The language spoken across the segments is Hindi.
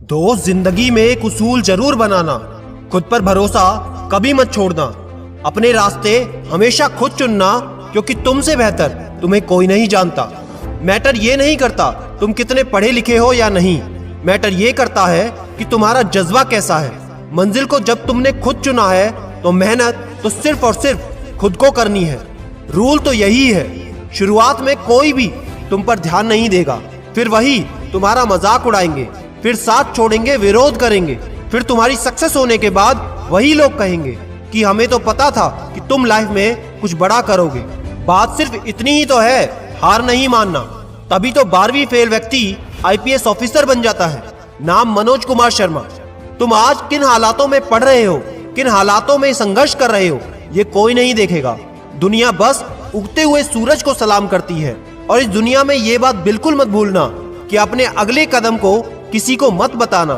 दोस्त, जिंदगी में एक उसूल जरूर बनाना, खुद पर भरोसा कभी मत छोड़ना, अपने रास्ते हमेशा खुद चुनना, क्योंकि तुमसे बेहतर तुम्हें कोई नहीं जानता। मैटर ये नहीं करता तुम कितने पढ़े लिखे हो या नहीं, मैटर ये करता है कि तुम्हारा जज्बा कैसा है। मंजिल को जब तुमने खुद चुना है तो मेहनत तो सिर्फ और सिर्फ खुद को करनी है। रूल तो यही है, शुरुआत में कोई भी तुम पर ध्यान नहीं देगा, फिर वही तुम्हारा मजाक उड़ाएंगे, फिर साथ छोड़ेंगे, विरोध करेंगे, फिर तुम्हारी सक्सेस होने के बाद वही लोग कहेंगे कि हमें तो पता था कि तुम लाइफ में कुछ बड़ा करोगे। बात सिर्फ इतनी ही तो है, हार नहीं मानना। तभी तो 12वीं फेल व्यक्ति IPS ऑफिसर बन जाता है। नाम मनोज कुमार शर्मा। तुम आज किन हालातों में पढ़ रहे हो, किन हालातों में संघर्ष कर रहे हो, ये कोई नहीं देखेगा। दुनिया बस उगते हुए सूरज को सलाम करती है। और इस दुनिया में ये बात बिल्कुल मत भूलना कि अपने अगले कदम को किसी को मत बताना।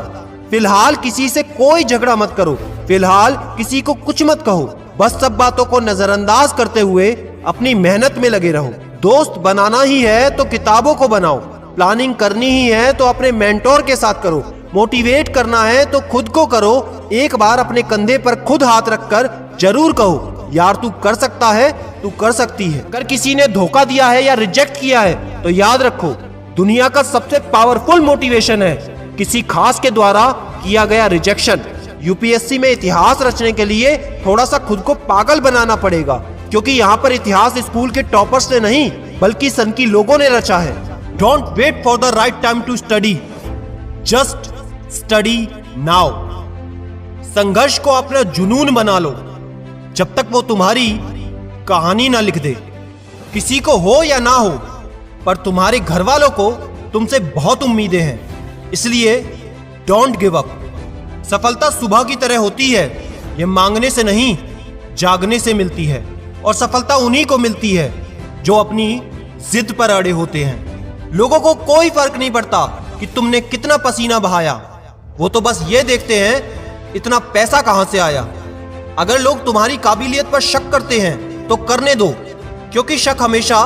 फिलहाल किसी से कोई झगड़ा मत करो, फिलहाल किसी को कुछ मत कहो, बस सब बातों को नजरअंदाज करते हुए अपनी मेहनत में लगे रहो। दोस्त बनाना ही है तो किताबों को बनाओ, प्लानिंग करनी ही है तो अपने मेंटोर के साथ करो, मोटिवेट करना है तो खुद को करो। एक बार अपने कंधे पर खुद हाथ रखकर जरूर कहो, यार तू कर सकता है, तू कर सकती है। अगर किसी ने धोखा दिया है या रिजेक्ट किया है तो याद रखो, दुनिया का सबसे पावरफुल मोटिवेशन है किसी खास के द्वारा किया गया रिजेक्शन। UPSC में इतिहास रचने के लिए थोड़ा सा खुद को पागल बनाना पड़ेगा, क्योंकि यहाँ पर इतिहास स्कूल के टॉपर्स ने नहीं बल्कि सन की लोगों ने रचा है। Don't wait for the right time to study, just study now. संघर्ष को अपना जुनून बना लो, जब तक वो तुम्हारी कहानी ना लिख दे। किसी को हो या ना हो, पर तुम्हारे घर वालों को तुमसे बहुत उम्मीदें हैं, इसलिए डोंट गिव अप। सफलता सुबह की तरह होती है, ये मांगने से नहीं जागने से मिलती है। और सफलता उन्हीं को मिलती है जो अपनी जिद पर अड़े होते हैं। लोगों को कोई फर्क नहीं पड़ता कि तुमने कितना पसीना बहाया, वो तो बस ये देखते हैं इतना पैसा कहां से आया। अगर लोग तुम्हारी काबिलियत पर शक करते हैं तो करने दो, क्योंकि शक हमेशा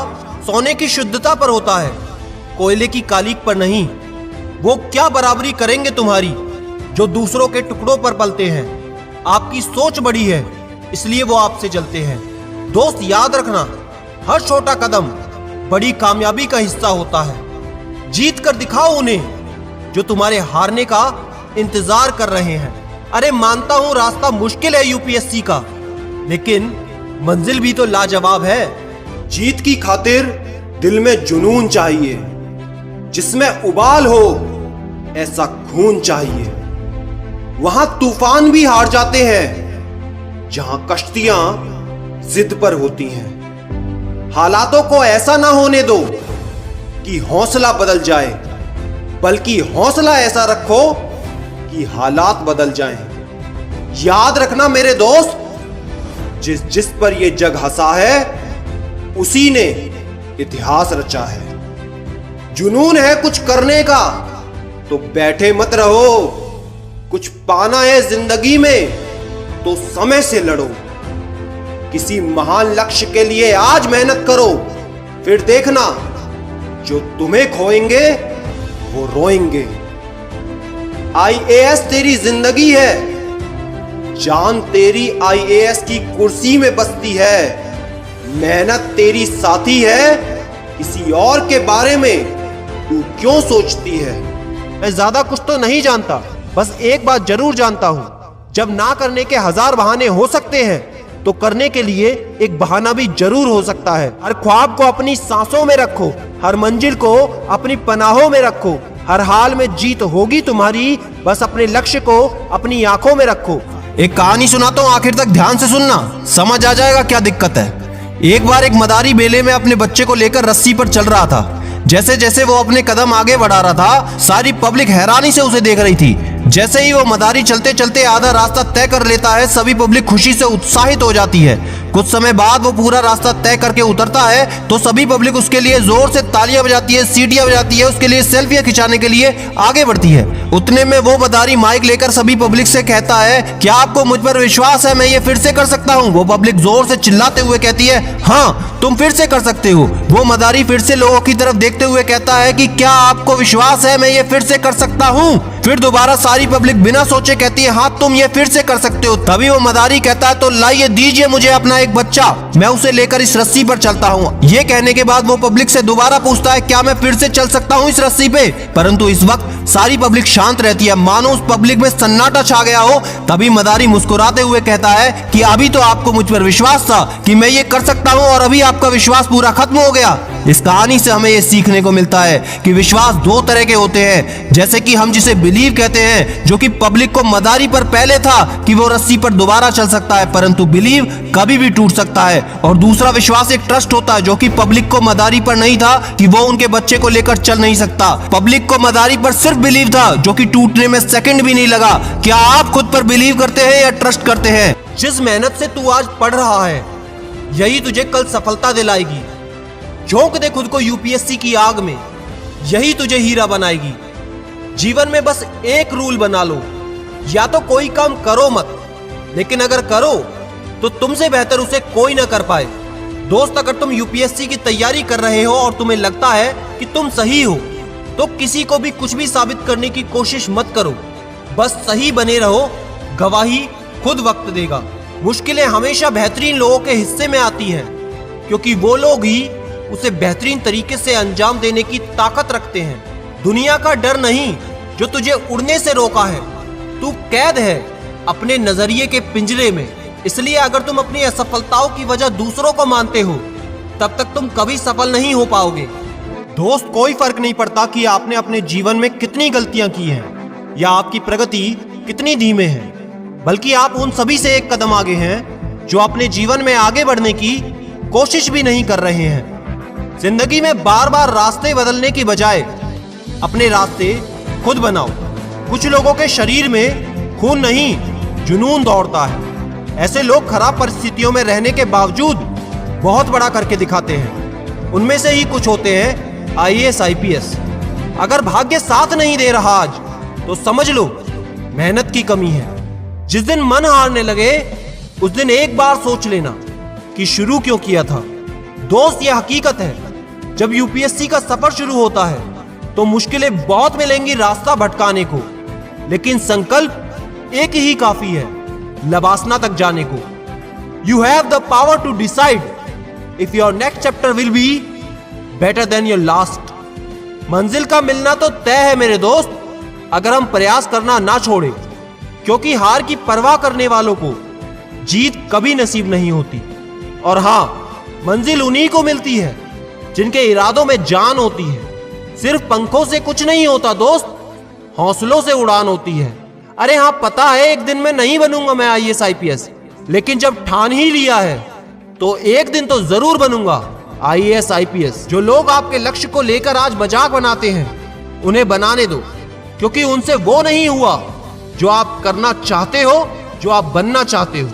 सोने की शुद्धता पर होता है, कोयले की कालीक पर नहीं। वो क्या बराबरी करेंगे तुम्हारी जो दूसरों के टुकड़ों पर पलते हैं। आपकी सोच बड़ी है इसलिए वो आपसे जलते हैं। दोस्त याद रखना, हर छोटा कदम बड़ी कामयाबी का हिस्सा होता है। जीत कर दिखाओ उन्हें जो तुम्हारे हारने का इंतजार कर रहे हैं। अरे मानता हूं रास्ता मुश्किल है UPSC का, लेकिन मंजिल भी तो लाजवाब है। जीत की खातिर दिल में जुनून चाहिए, जिसमें उबाल हो ऐसा खून चाहिए। वहां तूफान भी हार जाते हैं जहां कश्तियां जिद पर होती हैं। हालातों को ऐसा ना होने दो कि हौसला बदल जाए, बल्कि हौसला ऐसा रखो कि हालात बदल जाएं। याद रखना मेरे दोस्त, जिस पर ये जग हंसा है उसी ने इतिहास रचा है। जुनून है कुछ करने का तो बैठे मत रहो, कुछ पाना है जिंदगी में तो समय से लड़ो। किसी महान लक्ष्य के लिए आज मेहनत करो, फिर देखना जो तुम्हें खोएंगे वो रोएंगे। IAS तेरी जिंदगी है, जान तेरी IAS की कुर्सी में बसती है। मेहनत तेरी साथी है, किसी और के बारे में तू क्यों सोचती है। मैं ज्यादा कुछ तो नहीं जानता, बस एक बात जरूर जानता हूं, जब ना करने के 1000 बहाने हो सकते हैं तो करने के लिए एक बहाना भी जरूर हो सकता है। हर ख्वाब को अपनी सांसों में रखो, हर मंजिल को अपनी पनाहों में रखो। हर हाल में जीत होगी तुम्हारी, बस अपने लक्ष्य को अपनी आंखों में रखो। एक कहानी सुनाता हूं, आखिर तक ध्यान से सुनना, समझ आ जाएगा क्या दिक्कत है। एक बार एक मदारी बेले में अपने बच्चे को लेकर रस्सी पर चल रहा था। जैसे जैसे वो अपने कदम आगे बढ़ा रहा था, सारी पब्लिक हैरानी से उसे देख रही थी। जैसे ही वो मदारी चलते चलते आधा रास्ता तय कर लेता है, सभी पब्लिक खुशी से उत्साहित हो जाती है। कुछ समय बाद वो पूरा रास्ता तय करके उतरता है तो सभी पब्लिक उसके लिए जोर से तालियां बजाती है, सीटियां बजाती है, उसके लिए सेल्फियां खिंचाने के लिए आगे बढ़ती है। उतने में वो मदारी माइक लेकर सभी पब्लिक से कहता है, क्या आपको मुझ पर विश्वास है? मैं ये फिर से कर सकता हूँ। वो पब्लिक जोर से चिल्लाते हुए कहती है, हाँ तुम फिर से कर सकते हो। वो मदारी फिर से लोगों की तरफ देखते हुए कहता है कि क्या आपको विश्वास है? मैं ये फिर से कर सकता हूँ। फिर दोबारा सारी पब्लिक बिना सोचे कहती है, हाँ तुम ये फिर से कर सकते हो। तभी वो मदारी कहता है, तो लाइए दीजिए मुझे अपना एक बच्चा, मैं उसे लेकर इस रस्सी पर चलता हूँ। ये कहने के बाद वो पब्लिक से दोबारा पूछता है, क्या मैं फिर से चल सकता हूँ इस रस्सी पे? परंतु इस वक्त सारी पब्लिक शांत रहती है, मानो उस पब्लिक में सन्नाटा छा गया हो। तभी मदारी मुस्कुराते हुए कहता है कि अभी तो आपको मुझ पर विश्वास था कि मैं ये कर सकता हूँ और अभी आपका विश्वास पूरा खत्म हो गया। इस कहानी से हमें ये सीखने को मिलता है कि विश्वास दो तरह के होते हैं, जैसे कि हम जिसे बिलीव कहते हैं, जो कि पब्लिक को मदारी पर पहले था कि वो रस्सी पर दोबारा चल सकता है, परंतु बिलीव कभी भी टूट सकता है। और दूसरा विश्वास एक ट्रस्ट होता है, जो कि पब्लिक को मदारी पर नहीं था कि वो उनके बच्चे को लेकर चल नहीं सकता। पब्लिक को मदारी पर सिर्फ बिलीव था, जो कि टूटने में सेकंड भी नहीं लगा। क्या आप खुद पर बिलीव करते हैं या ट्रस्ट करते हैं? जिस मेहनत से तू आज पढ़ रहा है, यही तुझे कल सफलता दिलाएगी। झोंक दे खुद को यूपीएससी की आग में, यही तुझे हीरा बनाएगी। जीवन में बस एक रूल बना लो, या तो कोई काम करो मत, लेकिन अगर करो तो तुमसे बेहतर उसे कोई ना कर पाए। दोस्त, अगर तुम यूपीएससी की तैयारी कर रहे हो और तुम्हें लगता है कि तुम सही हो, तो किसी को भी कुछ भी साबित करने की कोशिश मत करो, बस सही बने रहो। गवाही खुद वक्त देगा। मुश्किलें हमेशा बेहतरीन लोगों के हिस्से में आती हैं, क्योंकि वो लोग ही उसे बेहतरीन तरीके से अंजाम देने की ताकत रखते हैं। दुनिया का डर नहीं जो तुझे उड़ने से रोका है, तू कैद है अपने नजरिए के पिंजरे में। इसलिए अगर तुम अपनी असफलताओं की वजह दूसरों को मानते हो, तब तक तुम कभी सफल नहीं हो पाओगे। दोस्त, कोई फर्क नहीं पड़ता कि आपने अपने जीवन में कितनी गलतियां की हैं या आपकी प्रगति कितनी धीमे है, बल्कि आप उन सभी से एक कदम आगे हैं जो अपने जीवन में आगे बढ़ने की कोशिश भी नहीं कर रहे हैं। जिंदगी में बार बार रास्ते बदलने की बजाय अपने रास्ते खुद बनाओ। कुछ लोगों के शरीर में खून नहीं, जुनून दौड़ता है। ऐसे लोग खराब परिस्थितियों में रहने के बावजूद बहुत बड़ा करके दिखाते हैं। उनमें से ही कुछ होते हैं आईएएस, आईपीएस। अगर भाग्य साथ नहीं दे रहा आज, तो समझ लो मेहनत की कमी है। जिस दिन मन हारने लगे, उस दिन एक बार सोच लेना कि शुरू क्यों किया था। दोस्त, यह हकीकत है, जब यूपीएससी का सफर शुरू होता है तो मुश्किलें बहुत मिलेंगी रास्ता भटकाने को, लेकिन संकल्प एक ही काफी है लबासना तक जाने को। You have the power to decide if your next chapter will be better than your last. मंजिल का मिलना तो तय है मेरे दोस्त, अगर हम प्रयास करना ना छोड़े, क्योंकि हार की परवाह करने वालों को जीत कभी नसीब नहीं होती। और हां, मंजिल उन्हीं को मिलती है जिनके इरादों में जान होती है। सिर्फ पंखों से कुछ नहीं होता दोस्त, हौसलों से उड़ान होती है। अरे हाँ, पता है एक दिन में नहीं बनूंगा मैं आईएएस, आईपीएस, लेकिन जब ठान ही लिया है तो एक दिन तो जरूर बनूंगा आईएएस, आईपीएस। जो लोग आपके लक्ष्य को लेकर आज मजाक बनाते हैं, उन्हें बनाने दो, क्योंकि उनसे वो नहीं हुआ जो आप करना चाहते हो, जो आप बनना चाहते हो।